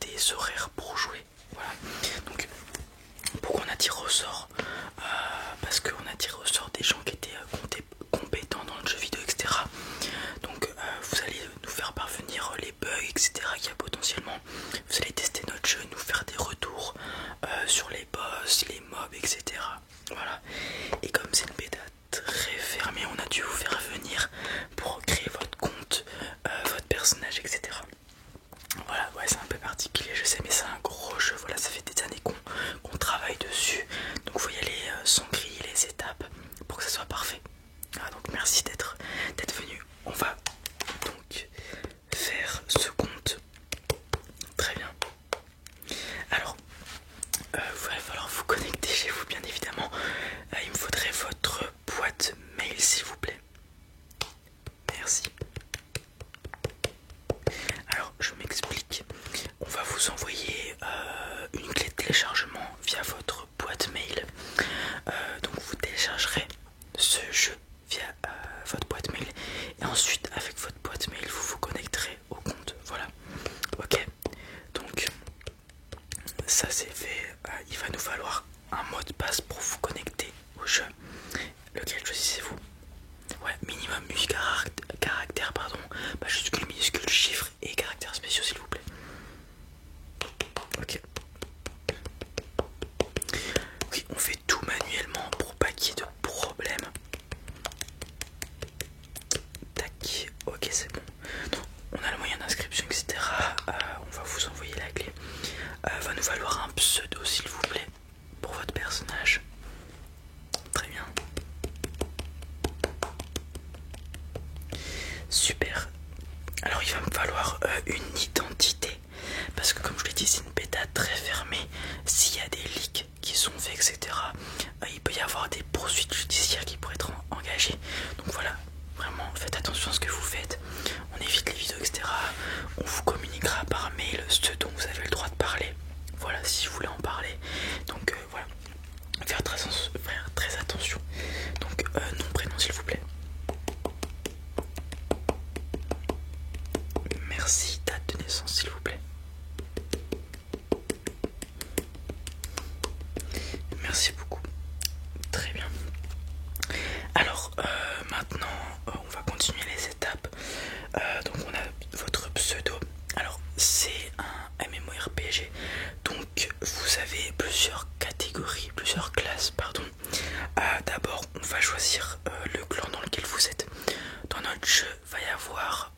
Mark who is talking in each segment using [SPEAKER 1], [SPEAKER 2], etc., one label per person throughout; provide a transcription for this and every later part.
[SPEAKER 1] des horaires pour jouer. Voilà. Donc pourquoi on a tiré au sort? Parce qu'on a tiré au sort des gens qui étaient compétents dans le jeu vidéo, etc. Donc vous allez nous faire parvenir les bugs, etc. qu'il y a potentiellement. Vous allez tester notre jeu, nous faire des retours sur les boss, les mobs, etc. Voilà. Et comme c'est une bêta très fermée, on a dû vous faire venir pour créer votre compte, votre personnage, etc. Voilà, ouais, c'est un peu particulier, je sais, mais c'est un gros jeu. Voilà, ça fait des années qu'on travaille dessus. Donc faut y aller sans griller les étapes pour que ça soit parfait. Ah, donc merci d'être venu. On va donc faire ce compte. Très bien. Alors, il va falloir vous connecter chez vous, bien évidemment. Il me faudrait votre boîte mail, s'il vous plaît. Merci. Alors, je m'explique. On va vous envoyer une clé de téléchargement via votre boîte mail. Donc, vous téléchargerez ce jeu via votre boîte mail. Et ensuite, avec votre boîte mail, vous vous connecterez au compte. Voilà. Ok. Donc, ça c'est fait. Il va nous falloir un mot de passe pour vous connecter au jeu. Lequel choisissez-vous? Ouais, minimum 8 caractères, pardon. Majuscule, minuscule, chiffres et caractères spéciaux, s'il vous plaît. Ok. Oui, on fait tout manuellement pour pas qu'il y ait de problème. Tac, ok, c'est bon. Donc, on a le moyen d'inscription, etc. On va vous envoyer la clé. Va nous falloir un pseudo, s'il vous plaît, pour votre personnage. Très bien. Super. Alors il va me falloir une identité. Parce que comme je l'ai dit, c'est une bêta très fermée. S'il y a des leaks qui sont faits, etc., il peut y avoir des poursuites judiciaires qui pourraient être engagées. Donc voilà, vraiment faites attention à ce que vous faites. On évite les vidéos, etc. On vous communiquera par mail ce dont vous avez le droit de parler. Voilà, si vous voulez en parler. Donc voilà, faire très attention. Donc nom, prénom, s'il vous plaît. Merci, date de naissance, s'il vous plaît. Merci beaucoup. Très bien. Alors maintenant on va continuer les étapes. Donc on a votre pseudo. Alors c'est un MMORPG. Donc vous avez plusieurs catégories, plusieurs classes, pardon. D'abord on va choisir le clan dans lequel vous êtes. Dans notre jeu il va y avoir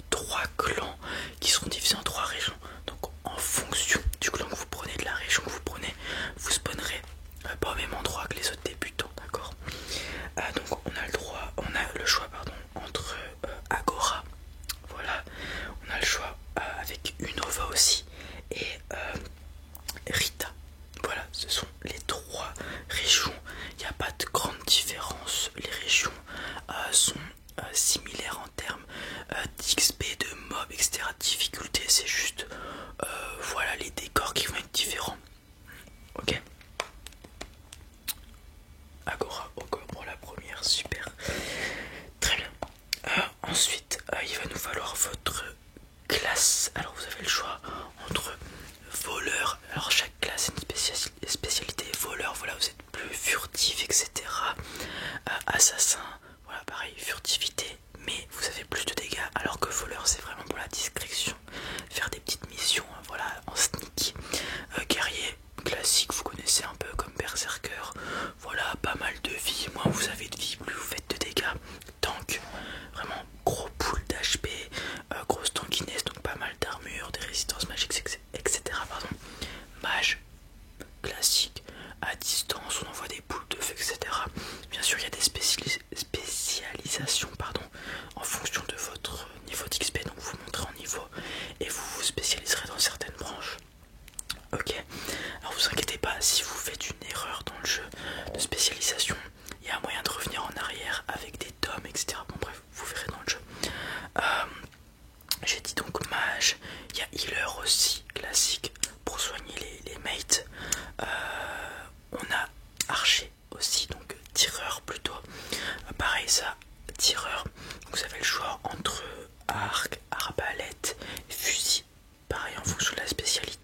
[SPEAKER 1] 3 clans qui seront divisés en 3 régions. Donc en fonction du clan que vous prenez, de la région que vous prenez, vous spawnerez pas au même endroit que les autres débutants, d'accord. Donc on a le choix pardon, entre Agora, voilà, on a le choix avec Unova aussi et Rita. Voilà, ce sont les 3 régions. Il n'y a pas de grande différence. Les régions sont similaires en termes d'XP, de mob, etc. Difficulté, c'est juste voilà les décors qui vont être différents. Ok. Agora, ok, pour la première, super. Très bien. Ensuite, il va nous falloir votre classe. Alors vous avez le choix entre voleur. Alors chaque classe a une spécialité. Voleur, voilà, vous êtes plus furtif, etc. Assassin, voilà, pareil, furtivité, mais vous avez plus de dégâts. Alors que voleur, c'est vraiment pour la discrétion, faire des petites missions, voilà, en sneaky. Guerrier, classique, vous connaissez un peu comme berserker. Voilà, pas mal de vie. Moins vous avez de vie, plus vous faites de dégâts. Tank, vraiment gros pool d'HP, grosse tankiness, donc pas mal d'armure, des résistances magiques, etc. Pardon. Mage, classique, à distance, on envoie des boules de feu, etc. Bien sûr, il y a des spécialisations, pardon, en fonction de votre niveau d'XP, donc vous montrez en niveau et vous vous spécialiserez dans certaines branches. Ok, alors vous inquiétez pas, si vous faites une erreur dans le jeu de spécialisation, il y a un moyen de revenir en arrière avec des tomes, etc. Bon bref, vous verrez dans le jeu. J'ai dit donc mage, il y a healer aussi, classique, pour soigner les mates. On a archer aussi, donc tireur plutôt. Pareil ça, tireur, vous avez le choix entre arc, arbalète, fusil. Pareil en fonction de la spécialité.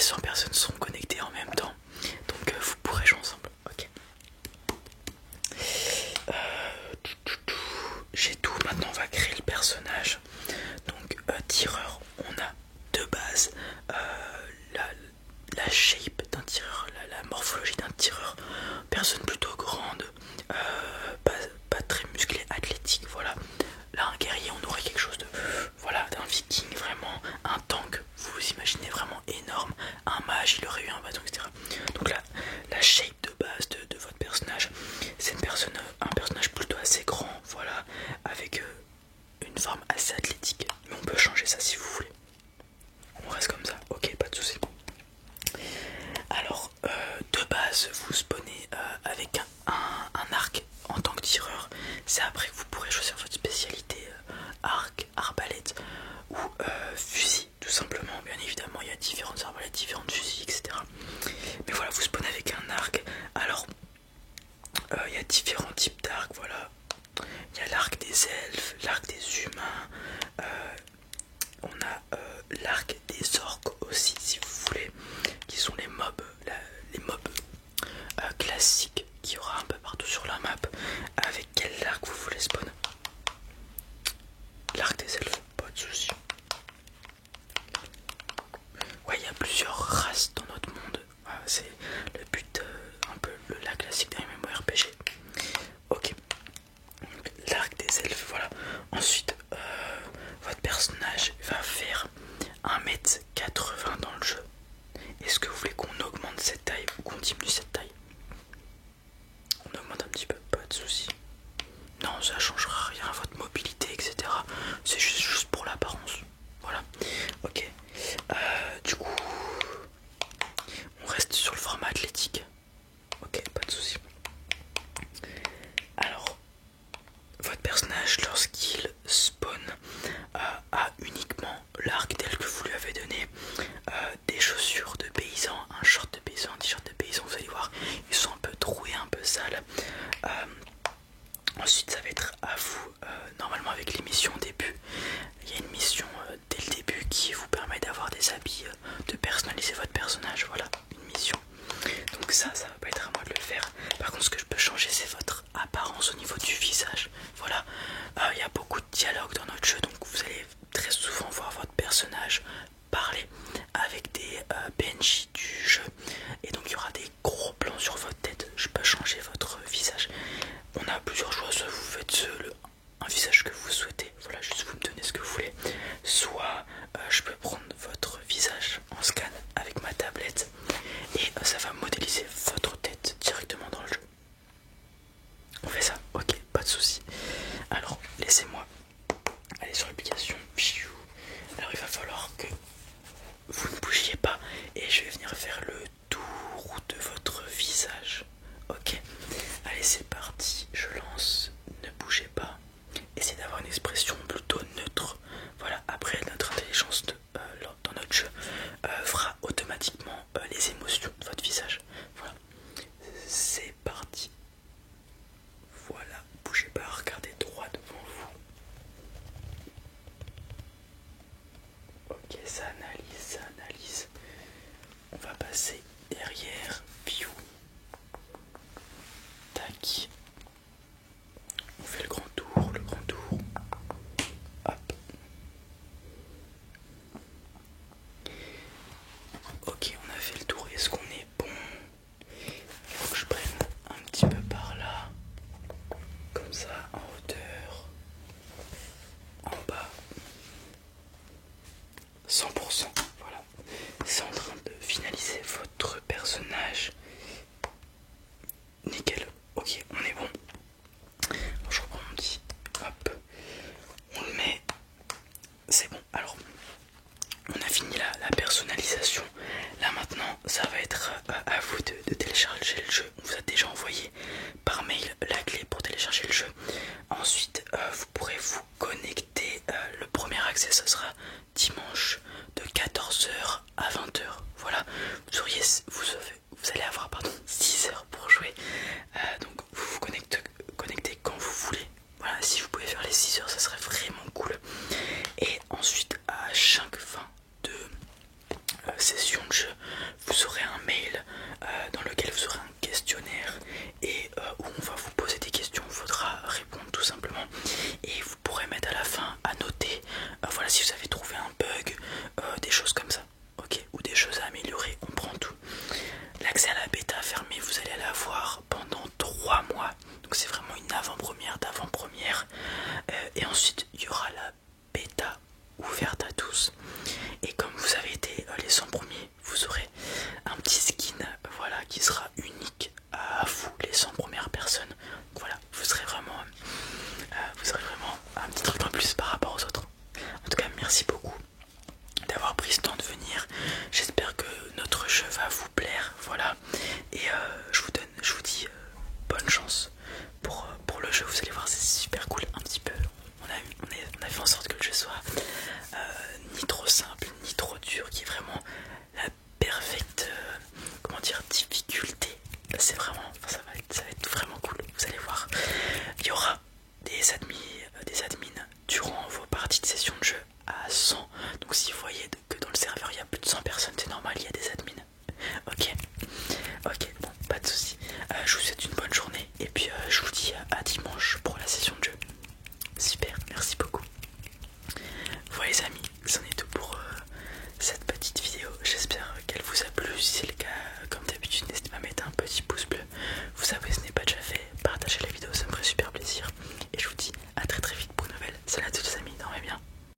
[SPEAKER 1] 100 personnes sont connectées en même temps, donc vous pourrez jouer ensemble. Ok. J'ai tout, maintenant on va créer le personnage. Donc tireur, on a de base la shape d'un tireur, la morphologie d'un tireur, personne plutôt grande, pas très musclé, athlétique, voilà. Là un guerrier, on aurait quelque chose de, voilà, d'un viking, vraiment un tank, vous vous imaginez vraiment énorme, un mage, il aurait eu un bâton, etc. Donc là, la shape de base de votre personnage, c'est un personnage plutôt assez grand, voilà, avec une forme assez athlétique, mais on peut changer ça si vous voulez. On reste comme ça, ok, pas de soucis. Alors, de base, vous spawnez avec un arc en tant que tireur. C'est après que vous pourrez choisir votre spécialité, arc, arbalète ou fusil, tout simplement. Bien évidemment, il y a différentes arbalètes, différentes fusils, etc. Mais voilà, vous spawnez avec un arc. Alors, il y a différents types d'arcs, voilà. Il y a l'arc des elfes, l'arc des humains, on a l'arc des orques aussi, si vous voulez, qui sont les mobs, classiques qu'il y aura un peu partout sur la map. Avec quel arc vous voulez spawn? L'arc des elfes, pas de soucis. Ouais, il y a plusieurs races dans notre monde. C'est le but, un peu la classique d'un MMORPG. Ok. L'arc des elfes, voilà. Ensuite, votre personnage va faire 1m80 dans le jeu. Est-ce que vous voulez qu'on augmente cette taille ou qu'on diminue cette taille? On augmente un petit peu, pas de soucis. Non, ça changera rien à votre mobilité, etc. C'est juste pour l'apparence. Voilà. Ok. Du coup, on reste sur le format athlétique. Ok, pas de soucis. Alors, votre personnage, lorsqu'il spawn, a uniquement l'arc tel que vous lui avez donné, des chaussures de paysan, un short de paysan, un t-shirt de paysan. Vous allez voir, ils sont un peu troués, un peu sales. Ensuite, ça va être à vous, normalement avec les missions au début, il y a une mission dès le début qui vous permet d'avoir des habits, de personnaliser votre personnage, voilà, une mission. Donc ça va pas être à moi de le faire. Par contre, ce que je peux changer, c'est votre apparence au niveau du visage. Voilà, il y a beaucoup de dialogues dans notre jeu, donc vous allez très souvent voir votre personnage parler avec des PNJ du jeu. Et donc il y aura des gros plans sur votre tête. Je peux changer votre visage. On a plusieurs choix, soit vous faites un visage que vous souhaitez, voilà, juste vous me donnez ce que vous voulez. Soit je peux prendre votre visage en scan avec ma tablette et ça va modéliser votre tête directement dans le jeu. On fait ça? Ok, pas de souci. Alors laissez-moi aller sur l'application. Alors il va falloir que vous ne bougiez pas et je vais venir faire le tour de votre visage. Ok, allez c'est parti, je lance, ne bougez pas, essayez d'avoir une expression plutôt neutre. Voilà, après notre intelligence dans notre jeu fera automatiquement les émotions de votre visage. Voilà, c'est parti. Voilà, bougez pas, regardez droit devant vous. Ok, ça analyse, ça analyse. On va passer derrière, view. Tac. On fait le grand tour, le grand tour. Hop. Ok, on a fait le tour. Est-ce qu'on est bon? Il faut que je prenne un petit peu par là. Comme ça, en hauteur. En bas. 100%. Voilà. C'est en train de finaliser votre personnage. Nickel. Ok, on est bon. Alors, je reprends mon petit. Hop. On le met. C'est bon. Alors, on a fini la personnalisation. Là maintenant, ça va être à vous de télécharger le jeu. On vous a déjà envoyé par mail la clé pour télécharger le jeu. Ensuite, vous pourrez vous connecter. Le premier accès, ça sera dimanche de 14 h à 20 h. Voilà, vous allez avoir 6 heures pour jouer. Donc vous vous connectez quand vous voulez. Voilà, si vous pouvez faire les 6 heures, ça serait vraiment cool. Et ensuite, à chaque fin de session de jeu, Et comme vous avez été les 100 premiers, vous aurez un petit skin voilà, qui sera unique à vous, les 100 premières personnes. Donc voilà, vous serez vraiment un petit truc en plus par rapport aux autres. En tout cas, merci beaucoup d'avoir pris ce temps de venir. J'espère que notre jeu va vous plaire. Voilà. Et je vous dis bonne chance pour le jeu. Vous allez voir, c'est super cool. Un petit peu. On a fait en sorte que le jeu soit ni trop simple, ni trop dur, qui est vraiment la parfaite comment dire, difficulté. C'est vraiment, enfin, ça va être vraiment cool. Vous allez voir. Il y aura des admins durant vos parties de session de jeu à 100. Donc si vous voyez que dans le serveur il y a plus de 100 personnes, c'est normal, il y a des admins. Ok, ok, bon, pas de soucis. Je vous souhaite une bonne journée et puis je vous dis à dimanche pour la session de jeu. Super, merci beaucoup. Voilà les amis, c'en est tout pour cette petite vidéo. J'espère qu'elle vous a plu. Si c'est le